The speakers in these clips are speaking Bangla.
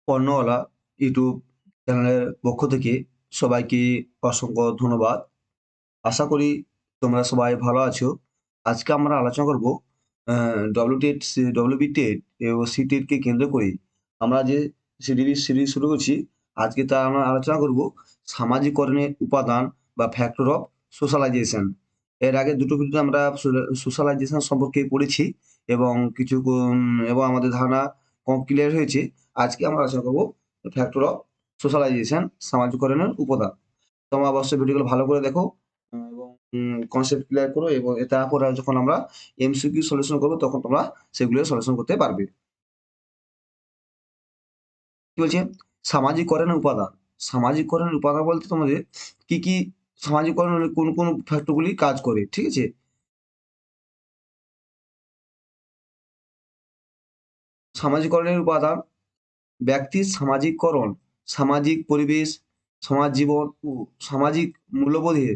পণ্যওয়ালা ইউটিউব চ্যানেলের পক্ষ থেকে সবাইকে অসংখ্য ধন্যবাদ। আশা করি তোমরা সবাই ভালো আছো। আজকে আমরা আলোচনা করব ডব্লিউবি টেট এবং সিটেট কে কেন্দ্র করে আমরা যে সিরিজ শুরু করছি, আজকে তা আমরা আলোচনা করব সামাজিকরণের উপাদান বা ফ্যাক্টর অফ সোশ্যালাইজেশন। এর আগে দুটো ভিডিওতে আমরা সোশ্যালাইজেশন সম্পর্কে পড়েছি এবং কিছু এবং আমাদের ধারণা ক্লিয়ার হয়েছে। আজকে আমরা আলোচনা করব ফ্যাক্টর অফ সোশ্যালাইজেশন, সামাজিকরণের উপাদান। তোমরা অবশ্যই ভিডিওগুলো ভালো করে দেখো এবং কনসেপ্ট ক্লিয়ার করো এবং তারপরে যখন আমরা এমসিকিউ সলিউশন করব তখন তোমরা সেগুলো সলিউশন করতে পারবে। কি বলছে? সামাজিকরণের উপাদান। সামাজিকরণের উপাদান বলতে তোমাদের কি সামাজিকরণের কোন ফ্যাক্টর গুলি কাজ করে, ঠিক আছে? সামাজিকরণের উপাদান ব্যক্তির সামাজিককরণ, সামাজিক পরিবেশ, সমাজ জীবন ও সামাজিক মূল্যবোধের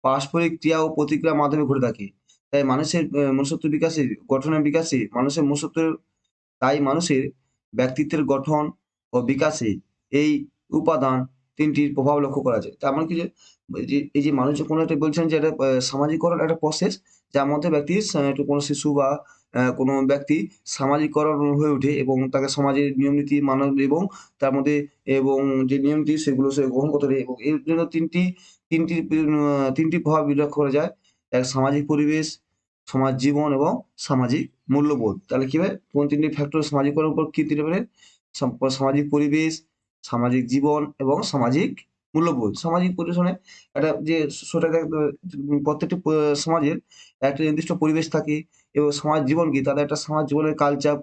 পারস্পরিক ক্রিয়া ও প্রতিক্রিয়ার মাধ্যমে ঘটে থাকে। তাই মানুষের মনুষ্যত্ব বিকাশে, গঠনের বিকাশে মানুষের মনুষ্যত্বের তাই মানুষের ব্যক্তিত্বের গঠন ও বিকাশে এই উপাদান ৩ টির প্রভাব লক্ষ্য করা যায়। তার মানে কি যে, এই যে মানুষ যে কোনো একটা বলছেন যে এটা সামাজিকরণ একটা প্রসেস যার মধ্যে ব্যক্তির একটু কোনো শিশু বা কোনো ব্যক্তি সামাজিকরণ হয়ে ওঠে এবং তাকে সমাজের নিয়ম নীতি মানা এবং তার মধ্যে এবং যে নিয়ম নীতি সেগুলো সে গ্রহণ করতে পারে এবং এর জন্য ৩টি প্রভাব উল্লেখ করা যায়। এক সামাজিক পরিবেশ, সমাজ জীবন এবং সামাজিক মূল্যবোধ। তাহলে কি হবে? কোন ৩ টি ফ্যাক্টর সামাজিকরণের উপর কি নির্ভর সামাজিক পরিবেশ, সামাজিক জীবন এবং সামাজিক মূল্যবোধ। সামাজিক পরিবেশ মানে একটা যে প্রত্যেকটি সমাজের একটা নির্দিষ্ট পরিবেশ থাকে এবং সমাজ জীবন কি তাদের একটা সমাজ জীবনের কালচার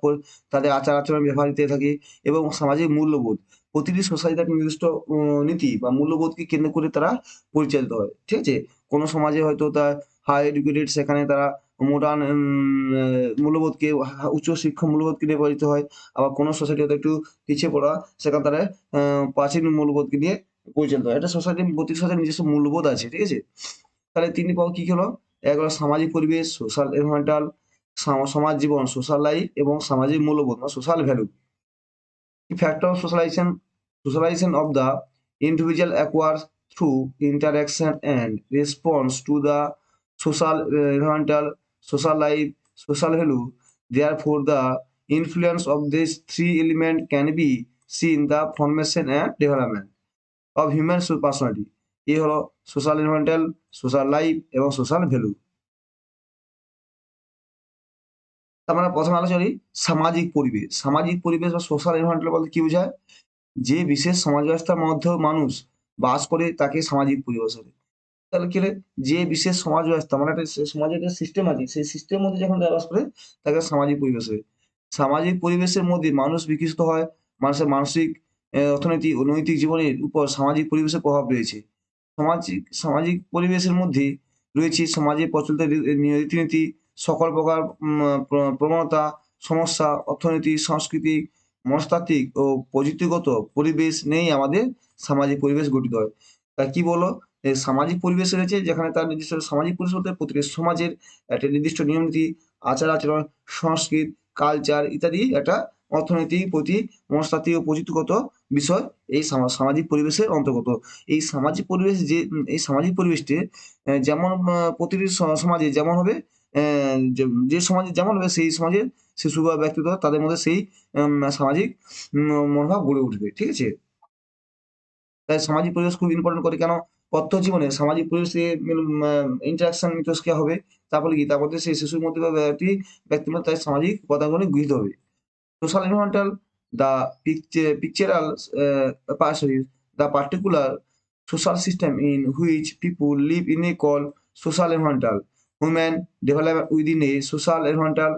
তাদের আচার-আচরণ ব্যবহার ইত্যাদি থাকে এবং সামাজিক মূল্যবোধ। প্রতিটি সোসাইটির একটা নির্দিষ্ট নীতি বা মূল্যবোধকে কেন্দ্র করে তারা পরিচালিত হয়। ঠিক আছে? কোন সমাজে হয়তো তার হাই এডুকেটেড সেখানে তারা মডার্ন মূল্যবোধকে উচ্চ শিক্ষা মূল্যবোধকে নিয়ে পরিচিত হয়। আবার কোন সোসাইটি হয়তো একটু পিছিয়ে পড়া সেখানে তারা প্রাচীন মূল্যবোধকে নিয়ে পরিচালিত হয়। একটা প্রতিটি সোসাইটির নিজস্ব মূল্যবোধ আছে। ঠিক আছে? তাহলে ৩ টি পাওয়া কি হলো? এক হলো সামাজিক পরিবেশ, সোশ্যাল এনভায়রনমেন্টাল, সমাজ জীবন, সোশ্যাল লাইফ এবং সামাজিক মূল্যবোধ বা social value. The factor of socialization of the individual acquires through interaction and response to the social environmental, social life, social value. Therefore, the influence of these three elements can be seen the formation and development of human personality. এই হলো সোশ্যাল এনভায়রনমেন্টাল, সোশ্যাল লাইফ এবং সোশ্যাল ভ্যালু। আমরা প্রথমে আলোচনা করি সামাজিক পরিবেশ। সামাজিক পরিবেশ বা সোশ্যাল এনভায়রনমেন্টাল বলতে কি বোঝায়? যে বিশেষ সমাজ ব্যবস্থার মধ্যেও মানুষ বাস করে তাকে সামাজিক পরিবেশ বলে। তাহলে কি হলো? যে বিশেষ সমাজ ব্যবস্থা মানে একটা সমাজের একটা সিস্টেম আছে। সেই সিস্টেমের মধ্যে যখন তারা বাস করে তাকে সামাজিক পরিবেশ বলে। সামাজিক পরিবেশের মধ্যে মানুষ বিকশিত হয়। মানুষের মানসিক, অর্থনৈতিক ও নৈতিক জীবনের উপর সামাজিক পরিবেশের প্রভাব রয়েছে। সামাজিক পরিবেশের মধ্যে রয়েছে সমাজে প্রচলিত রীতিনীতি, সকল প্রকার প্রবণতা, সমস্যা, অর্থনীতি, সাংস্কৃতিক, মনস্তাত্ত্বিক ও প্রযুক্তিগত পরিবেশ নিয়েই আমাদের সামাজিক পরিবেশ গঠিত হয়। তা কি বলল? সামাজিক পরিবেশ রয়েছে যেখানে তার নির্দিষ্ট সামাজিক পরিবেশ বলতে প্রতিটি সমাজের একটা নির্দিষ্ট নিয়ম-নীতি, আচার-আচরণ, সংস্কৃত, কালচার ইত্যাদি একটা অর্থনৈতিক, মনস্তাত্ত্বিক ও প্রযুক্তিগত বিষয় এই সামাজিক পরিবেশের অন্তর্গত। এই সামাজিক পরিবেশটি যেমন প্রতিটি সমাজে যেমন হবে, অ্যা যে যে সমাজে যেমন হবে সেই সমাজের শিশু বা ব্যক্তিত্ব তাদের মধ্যে সেই সামাজিক মনোভাব গড়ে উঠবে। ঠিক আছে? তাই সামাজিক পরিবেশ খুব ইম্পোর্টেন্ট করে কেন? প্রত্যহ জীবনে সামাজিক পরিবেশে ইন্টারেকশন মিথস্ক্রিয়া হবে। তার ফলে কি? তার মধ্যে সেই শিশুর মধ্যে বা ব্যক্তির মধ্যে তার সামাজিক উপাদানগুলো গৃহীত হবে। Social environmental, the pictorial sorry, the particular social system in which people live in a called social environmental. Human development within a social environmental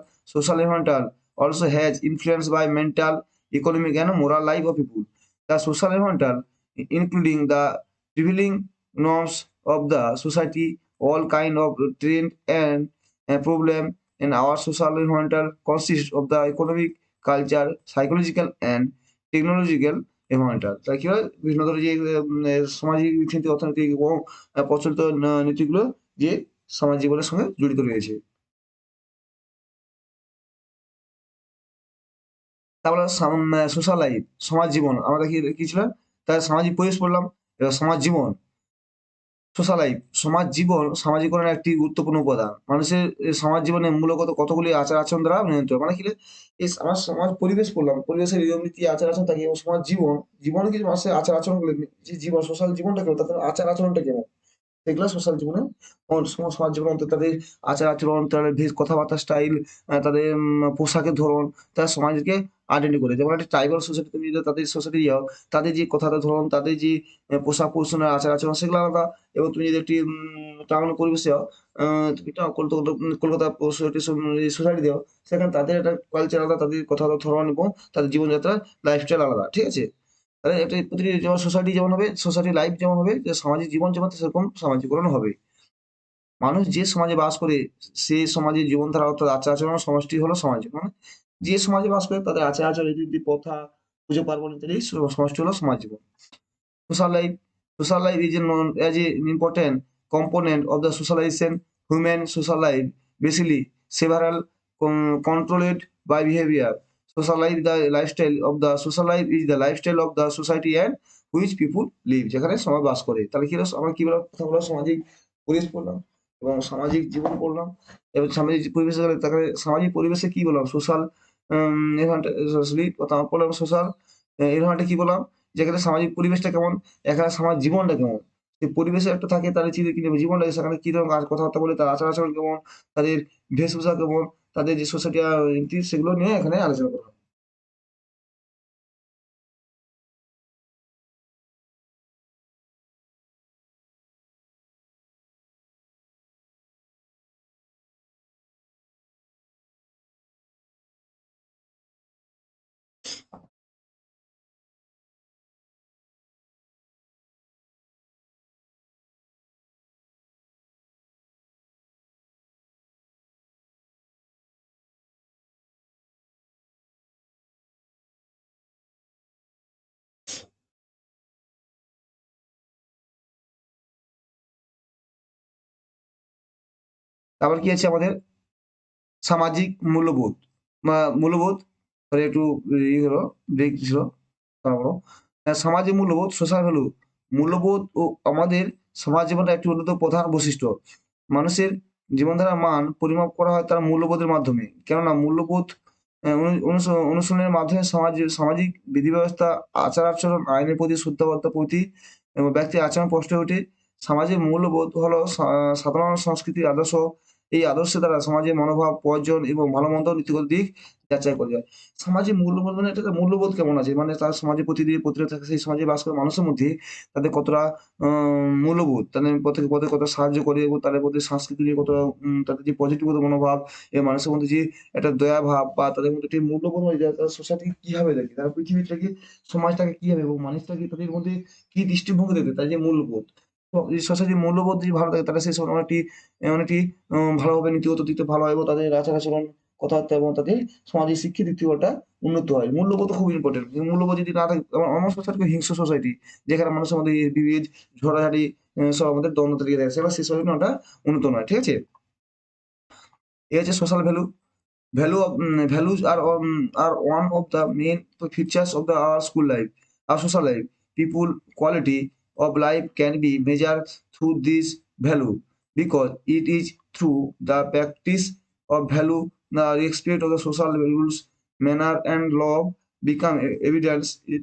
also has influence by mental, economic and moral life of people. The social environmental, including the prevailing norms of the society, all kind of trend and problem in our social environmental consists of the economic culture, psychological and technological environmental। তাই কি হয়? বিভিন্ন ধরনের যে সামাজিক রীতিনীতি, অর্থনৈতিক এবং প্রচলিত নীতিগুলো যে সমাজ জীবনের সঙ্গে জড়িত রয়েছে। তারপরে সোশ্যাল লাইফ, সমাজ জীবন আমরা কি ছিল, তার সামাজিক পরিবেশ পড়লাম। এবার সমাজ জীবন, সোশ্যাল লাইফ, সমাজ জীবন সামাজিকরণের একটি গুরুত্বপূর্ণ উপাদান। মানুষের সমাজ জীবনে মূলগত কতগুলি আচার-আচরণ দ্বারা নিয়ন্ত্রিত। মানে কি রে, আমার সমাজ পরিবেশ পড়লাম। পরিবেশের নিয়ম-নীতি, আচার-আচরণ থাকে এবং সমাজ জীবন, জীবনে কিছু মানুষের আচার-আচরণগুলো যে জীবন, সোশ্যাল জীবনটা কেমন, তাদের আচার-আচরণটা কেমন? এগুলা সোশ্যাল জীবনে সমাজ জীবনে অন্তত তাদের আচার-আচরণ, তাদের কথাবার্তার স্টাইল, তাদের পোশাকের ধরন, তারা সমাজকে আইডেন্টি করে। যেমন একটা ট্রাইবাল সোসাইটি তুমি যদি তাদের সোসাইটি যাও, তাদের যে কথাটার ধরন, তাদের যে পোশাক পরিচ্ছন্নের আচার-আচরণ সেগুলো আলাদা। এবং তুমি যদি একটি টাউন পরিবেশে যাও, তুমি টা কলকাতা সোসাইটি যাও, সেখানে তাদের একটা কালচার আলাদা, তাদের কথার ধরন এবং তাদের জীবনযাত্রার লাইফস্টাইল আলাদা। ঠিক আছে? তাহলে একটা প্রতিটি যেমন সোসাইটি যেমন হবে, সোসাইটি লাইফ যেমন হবে, যে সামাজিক জীবন যেমন সেরকম সামাজিকরণ হবে। মানুষ যে সমাজে বাস করে, সে সমাজের জীবনধারা অর্থাৎ আচার-আচরণ সমষ্টি হলো সমাজ। মানে যে সমাজে বাস করে তাদের আচার-আচরণ, রীতিনীতি, প্রথা, পুজো-পার্বণ ইত্যাদি সমষ্টি হলো সমাজ জীবন। Social life. Social life is known as an important component of the socialization. Human social life basically several controlled by behavior. Social life, the lifestyle of the social life is the lifestyle of the society and which people live. যেখানে সমাজ বাস করে। তাহলে কি হলো? আমরা কি বললাম? কথা বললাম সামাজিক পরিবেশ পড়লাম এবং সামাজিক জীবন পড়লাম এবং সামাজিক পরিবেশে গেলে তাকে সামাজিক পরিবেশে কি বললাম? সোশ্যাল এনভায়রনমেন্ট কথা পড়লাম সোশ্যাল এনভায়রনমেন্ট কি বললাম? যেখানে সামাজিক পরিবেশটা কেমন, এখানে সমাজ জীবনটা কেমন। যে পরিবেশে একটা থাকে তাহলে চিন্তা কি নেবে জীবনটা সেখানে কিরকম কথাবার্তা বলে, তার আচার-আচরণ কেমন, তাদের বেশভূষা কেমন, তাদের যে সোসাইটি রীতি সেগুলো নিয়ে এখানে আলোচনা করা হবে। তারপর কি আছে আমাদের সামাজিক মূল্যবোধ বা মূল্যবোধ মানে একটু হলো ব্রেক ছিল তারপরও সামাজিক মূল্যবোধ সোশ্যাল ভ্যালু মূল্যবোধ ও আমাদের সমাজ জীবনের একটি অন্যতম প্রধান বৈশিষ্ট্য। মানুষের জীবনধারার মান পরিমাপ করা হয় তার মূল্যবোধের মাধ্যমে। কেননা মূল্যবোধ অনুশীলনের মাধ্যমে সামাজিক বিধি ব্যবস্থা, আচার-আচরণ, আইনের প্রতি শ্রদ্ধাবদ্ধতার প্রতি এবং ব্যক্তির আচরণ স্পষ্ট হয়ে ওঠে। সামাজিক মূল্যবোধ হলো সাধারণ সংস্কৃতির আদর্শ। এই আদর্শের দ্বারা সমাজের মনোভাব, প্রয়োজন এবং ভালো-মন্দ নীতিগত দিক যাচাই করা যায়। সামাজিক মূল্যবোধ মানে এটা একটা মূল্যবোধ কেমন আছে? মানে তার সমাজে প্রতিটা থাকে সেই সমাজে বাস করা মানুষের মধ্যে তাদের কতটা আ মূল্যবোধ, তাদের পথে কতটা সাহায্য করে এবং তাদের প্রতি সংস্কৃতি নিয়ে কতটা তাদের যে পজিটিভ মনোভাব এবং মানুষের মধ্যে যে একটা দয়া ভাব বা তাদের মধ্যে একটি মূল্যবোধ হয়ে যায়, তারা সোসাইটি কিভাবে দেখে, তারা পৃথিবীটাকে, সমাজটাকে কিভাবে এবং মানুষটাকে তাদের মধ্যে কি দৃষ্টিভঙ্গি দেখে, তার যে মূল্যবোধ। তো এই সোসাইটির মূল্যবোধ যদি ভালো থাকে তাহলে সেই অনেকটি অনেকটি ভালোভাবে নীতিগত দিক থেকে ভালো হয় এবং তাদের আচার-আচরণ, কথাবার্তা এবং তাদের সামাজিক শিক্ষিত দিক থেকে ওটা উন্নত হয়। মূল্যবোধ খুব ইম্পোর্টেন্ট। মূল্যবোধ যদি না থাকে আমার সোসাইটি হিংস্র সোসাইটি। যেখানে মানুষের মধ্যে বিভেদ, ঝগড়াঝাটি সব আমাদের দ্বন্দ্ব তৈরি হয়ে গেছে। সেই সোসাইটি ওটা উন্নত নয়। ঠিক আছে? এই হচ্ছে social value. Values are one of the main features of our school life, our social life. People quality of life can be measured through this value because it is through the practice of value the respect of the social rules, manner and law become evidence in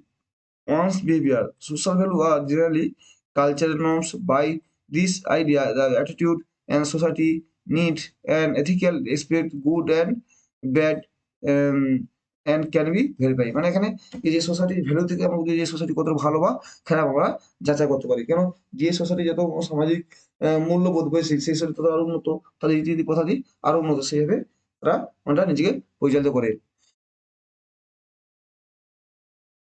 one's behavior. Social value are generally cultural norms. By this idea, the attitude and society need an ethical aspect, good and bad এম অ্যান্ড ক্যান বি ভেরিফাই। মানে এখানে এই যে সোসাইটির ভ্যালু থেকে আমরা বুঝি যে সোসাইটি কতটা ভালো বা খারাপ আমরা যাচাই করতে পারি। কেন যে সোসাইটি যত সামাজিক মূল্যবোধ বেশি সেই সোসাইটি তত আরো উন্নত। তাদের রীতি-নীতি প্রথাদি আরো উন্নত। সেইভাবে তারা ওটা নিজেকে পরিচালিত করে।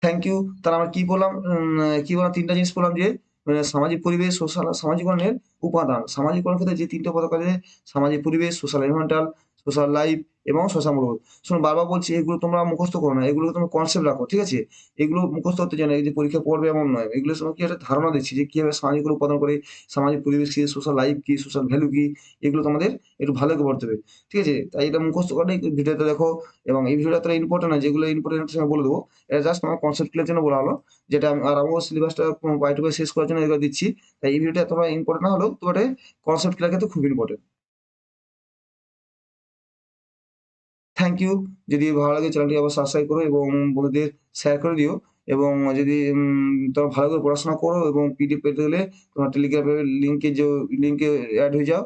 Thank you. তাহলে আমরা কি বললাম? কি বললাম? ৩ টা জিনিস বললাম যে সামাজিক পরিবেশ, সামাজিকরণের উপাদান। সামাজিকরণের ক্ষেত্রে যে ৩ টা পদক আছে সামাজিক পরিবেশ, সোশ্যাল এনভায়রনমেন্টাল, সোশ্যাল লাইফ এবং শ্মশান মূলবোধ। শোনো বারবার বলছি এগুলো তোমরা মুখস্থ করো না। এগুলোকে তোমরা কনসেপ্ট রাখো। ঠিক আছে? এগুলো মুখস্থ করতে চাই না। এই যে পরীক্ষায় পড়বে এমন নয়। এগুলোর সময় কি একটা ধারণা দিচ্ছি যে কিভাবে সামাজিক উপাদান করে, সামাজিক পরিবেশ কি, সোশ্যাল লাইফ কি, সোশ্যাল ভ্যালু কি, এগুলো তোমাদের একটু ভালো করে পড়তে হবে। ঠিক আছে? তাই এটা মুখস্থ করাটা একটু ভিডিওটা দেখো এবং এই ভিডিওটা এতটা ইম্পোর্টেন্ট না যেগুলো ইম্পোর্টেন্ট আমি বলে দেবো। এটা জাস্ট আমার কনসেপ্ট ক্লিয়ার জন্য বলা হলো। যেটা আর আমিও সিলেবাসটা বাই টু বাই শেষ করার জন্য এগুলো দিচ্ছি। তাই এই ভিডিওটা এতটা ইম্পোর্টেন্ট না হলেও তোমার কনসেপ্ট ক্লিয়ার ক্ষেত্রে খুব ইম্পোর্টেন্ট। Thank you. যদি ভালো লাগে চ্যানেলটি অবশ্যই সাবস্ক্রাইব করো এবং বন্ধুদের শেয়ার করে দিও এবং যদি তোমরা ভালো করে পড়াশোনা করো এবং পিডিএফ পেতে হলে তোমার টেলিগ্রামের লিঙ্কে এড হয়ে যাও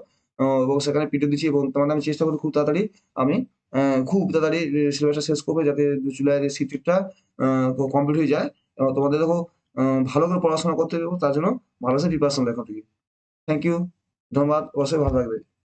এবং সেখানে পিডিএফ দিচ্ছি এবং তোমাদের আমি চেষ্টা করি খুব তাড়াতাড়ি আমি খুব তাড়াতাড়ি সিলেবাসটা শেষ করব যাতে জুলাইয়ের এই শিফটটা আ কমপ্লিট হয়ে যায় এবং তোমাদের দেখো ভালো করে পড়াশোনা করতে হবে এবং তার জন্য ভালোভাবে প্রিপারেশন লেখা থেকে। Thank you. ধন্যবাদ। অবশ্যই ভালো থাকবে।